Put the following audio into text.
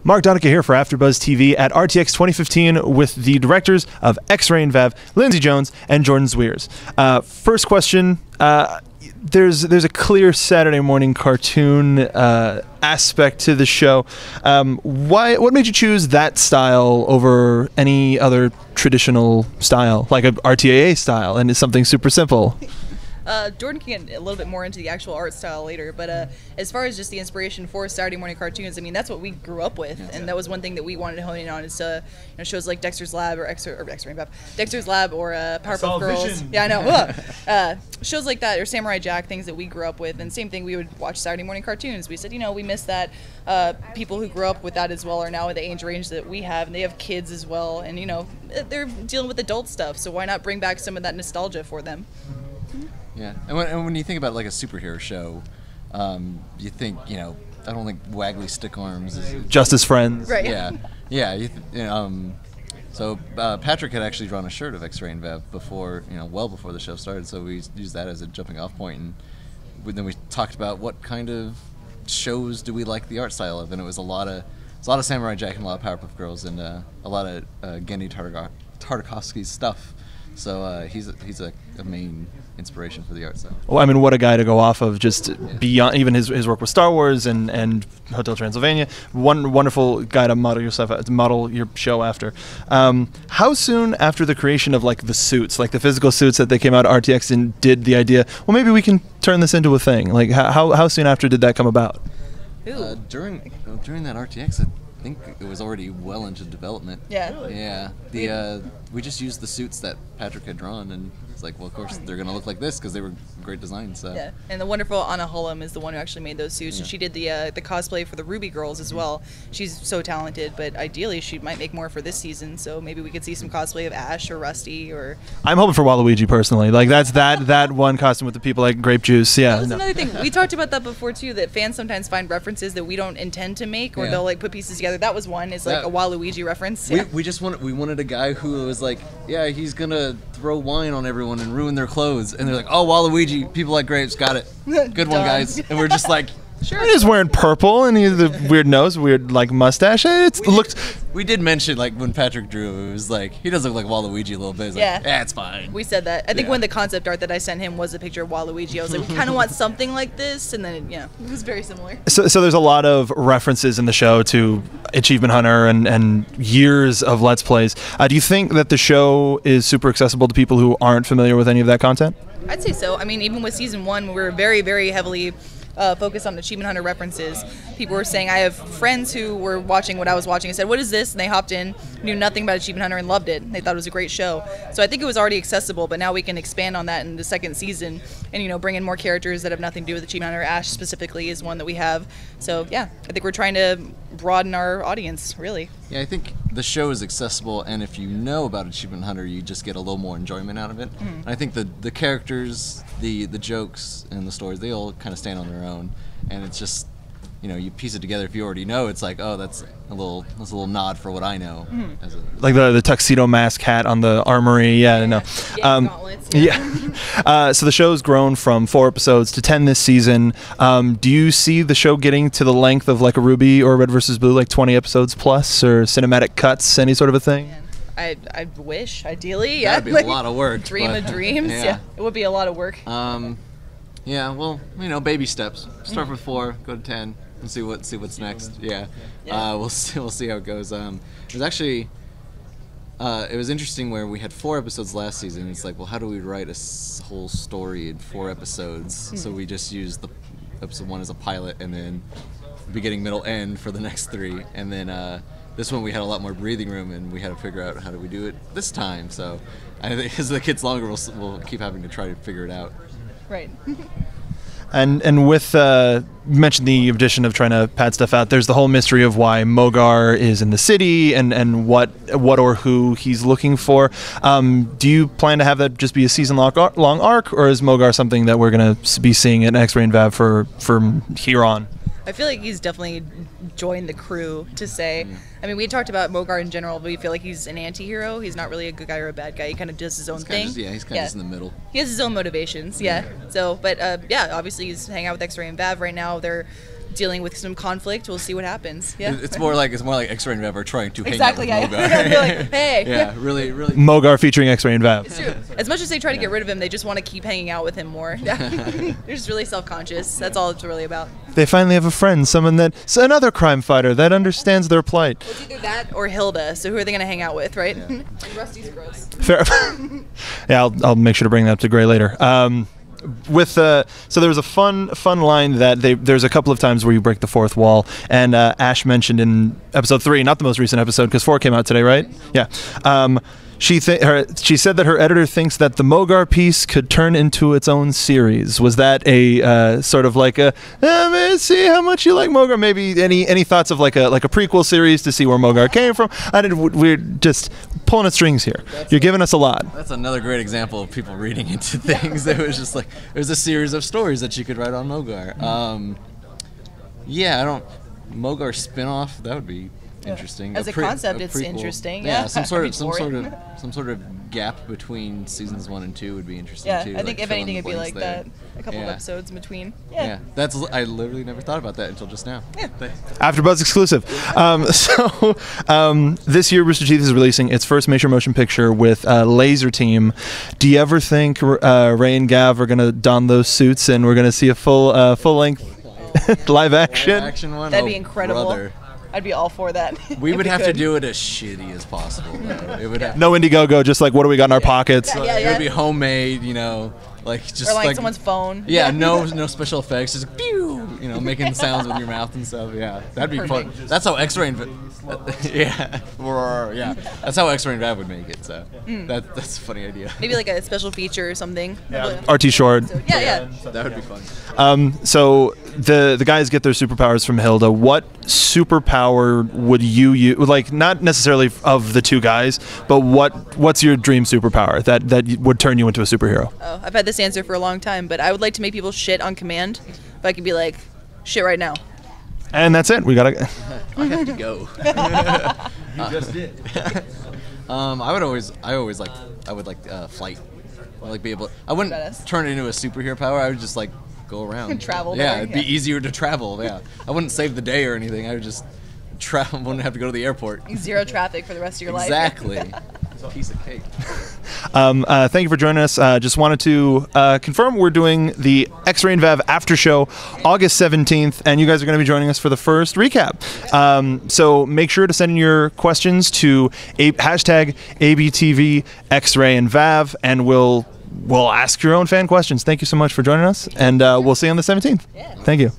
Mark Donica here for AfterBuzz TV at RTX 2015 with the directors of X-Ray and Vev, Lindsay Jones and Jordan Cwierz. First question, there's a clear Saturday morning cartoon aspect to the show. What made you choose that style over any other traditional style, like a RTAA style, and it's something super simple? Jordan can get a little bit more into the actual art style later, but as far as just the inspiration for Saturday morning cartoons, I mean, that's what we grew up with, and that was one thing that we wanted to hone in on is shows like Dexter's Lab or Dexter's Lab or Powerpuff Girls. Vision. Yeah, I know. Shows like that or Samurai Jack, things that we grew up with, and same thing, we would watch Saturday morning cartoons. We said, we miss that. People who grew up with that as well are now at the age range that we have, and they have kids as well, and they're dealing with adult stuff, so why not bring back some of that nostalgia for them? Yeah, and when you think about like a superhero show, you think, I don't think Waggly Stick Arms is just as friends. Right. Yeah. So Patrick had actually drawn a shirt of X-Ray and Vev before, well before the show started. So we used that as a jumping-off point, and then we talked about what kind of shows do we like the art style of, and it was a lot of Samurai Jack and a lot of Powerpuff Girls and a lot of Genndy Tartakovsky's stuff. So he's a main inspiration for the art style. Well, I mean, what a guy to go off of, just beyond even his work with Star Wars and Hotel Transylvania. Wonderful guy to model your show after. How soon after the creation of like the suits, like the physical suits that they came out at RTX and did the idea, well, maybe we can turn this into a thing? Like how soon after did that come about? During that RTX, I think it was already well into development. Yeah. Really? Yeah. We just used the suits that Patrick had drawn, and it's like, well, of course they're gonna look like this because they were great designs. So. Yeah. And the wonderful Anna Hullum is the one who actually made those suits, and she did the cosplay for the Ruby Girls as well. She's so talented, but ideally she might make more for this season. So maybe we could see some cosplay of Ash or Rusty or. I'm hoping for Waluigi personally. Like that's that one costume with the people like grape juice. Yeah. That's another thing. We talked about that before too. That fans sometimes find references that we don't intend to make, or they'll like put pieces together. That was one. Is like a Waluigi reference. We wanted a guy who was like, he's gonna throw wine on everyone and ruin their clothes, and they're like, oh, Waluigi, people like grapes, got it, good one, guys. And we're just like, sure. He's wearing purple and he has the weird nose, weird like mustache. We did mention like when Patrick drew, it was like he does look like Waluigi a little bit. It's like, it's fine. We said that. I think when the concept art that I sent him was a picture of Waluigi, I was like, we kind of want something like this, and then it was very similar. So there's a lot of references in the show to Achievement Hunter and years of Let's Plays. Do you think that the show is super accessible to people who aren't familiar with any of that content? I'd say so. I mean, even with season 1, we were very, very heavily focused on Achievement Hunter references. People were saying, I have friends who were watching what I was watching and said, what is this? And they hopped in, knew nothing about Achievement Hunter and loved it. They thought it was a great show. So I think it was already accessible, but now we can expand on that in the second season and, bring in more characters that have nothing to do with Achievement Hunter. Ash specifically is one that we have. So yeah, I think we're trying to broaden our audience, really. Yeah, I think the show is accessible, and if you know about Achievement Hunter, you just get a little more enjoyment out of it. And I think the characters, the jokes, and the stories, they all kind of stand on their own, and it's just, you piece it together. If you already know, it's like, oh, that's a little nod for what I know. Like the tuxedo mask hat on the armory. Yeah, I know. So the show's grown from 4 episodes to 10 this season. Do you see the show getting to the length of like a Ruby or Red vs. Blue, like 20 episodes plus, or cinematic cuts, any sort of a thing? I wish, ideally, yeah. That'd be a lot of work. Dream of dreams. Yeah, it would be a lot of work. Yeah, well, baby steps. Start with 4, go to 10, and see what's next. Yeah. We'll see how it goes. It was actually it was interesting where we had 4 episodes last season. It's like, well, how do we write a whole story in 4 episodes? So we just used the episode 1 as a pilot, and then beginning, middle, end for the next 3, and then this one we had a lot more breathing room, and we had to figure out how do we do it this time. So I think as the kids longer, we'll keep having to try to figure it out. Right. And with you mentioned the addition of trying to pad stuff out, there's the whole mystery of why Mogar is in the city and what or who he's looking for. Do you plan to have that just be a season-long arc, or is Mogar something that we're going to be seeing in X-Ray and Vev from here on? I feel like he's definitely joined the crew to say. I mean, we talked about Mogar in general, but we feel like he's an anti-hero. He's not really a good guy or a bad guy. He kind of does his own thing. He's kind of just in the middle. He has his own motivations, So, but yeah, obviously he's hanging out with X-Ray and Vav right now. They're dealing with some conflict. We'll see what happens. Yeah. It's more like X-Ray and Vev are trying to exactly. hang out with Yeah. Mogar. They're like, hey. Yeah, really. Mogar featuring X-Ray and Vav. It's true. As much as they try to get rid of him, they just want to keep hanging out with him more. They're just really self-conscious. That's all it's really about. They finally have a friend, another crime fighter that understands their plight. Well, it's either that or Hilda. So who are they going to hang out with, right? Yeah. Rusty's gross. Fair. Yeah, I'll make sure to bring that up to Gray later. So there was a fun line that there's a couple of times where you break the fourth wall, and Ash mentioned in episode 3, not the most recent episode because 4 came out today, right? Yeah. She said that her editor thinks that the Mogar piece could turn into its own series. Was that a sort of like a see how much you like Mogar? Maybe any thoughts of like a prequel series to see where Mogar came from? We're just pulling at strings here. You're giving us a lot. That's another great example of people reading into things. It was just like it was a series of stories that you could write on Mogar. Mogar spin-off, that would be interesting. As a concept, it's interesting. Yeah, some sort of gap between seasons 1 and 2 would be interesting too. I think like if anything, it'd be like there. that. A couple of episodes in between. Yeah, I literally never thought about that until just now. Yeah. AfterBuzz exclusive. This year, Rooster Teeth is releasing its first major motion picture with Laser Team. Do you ever think Ray and Gav are gonna don those suits and we're gonna see a full length live action one? That'd be incredible. Brother. I'd be all for that. We would have to do it as shitty as possible. It would have no Indiegogo, just like what do we got in our pockets? Yeah. It would be homemade, like just or like someone's phone. Yeah, no special effects, just pew, making sounds with your mouth and stuff. Yeah, that'd be fun. That's how X-Ray and yeah, that's how X-Ray and Vav would make it. So that's a funny idea. Maybe like a special feature or something. Yeah. RT short. Yeah. That would be fun. So the guys get their superpowers from Hilda. What superpower would you use? Like not necessarily of the two guys, but what's your dream superpower that would turn you into a superhero? Oh, I've had this answer for a long time, but I would like to make people shit on command. If I could be like, shit right now. And that's it. We gotta. I have to go. You just did. I would like flight. I would like be able. I wouldn't turn it into a superhero power. I would just like go around. Travel. Yeah, it'd be easier to travel. Yeah, I wouldn't save the day or anything. I would just travel. Wouldn't have to go to the airport. Zero traffic for the rest of your life. Exactly. It's a piece of cake. Thank you for joining us. Just wanted to confirm we're doing the X-Ray and Vav after show August 17th, and you guys are going to be joining us for the first recap. So make sure to send in your questions to hashtag ABTV X-Ray and Vav, and we'll ask your own fan questions. Thank you so much for joining us, and we'll see you on the 17th. Yeah. Thank you.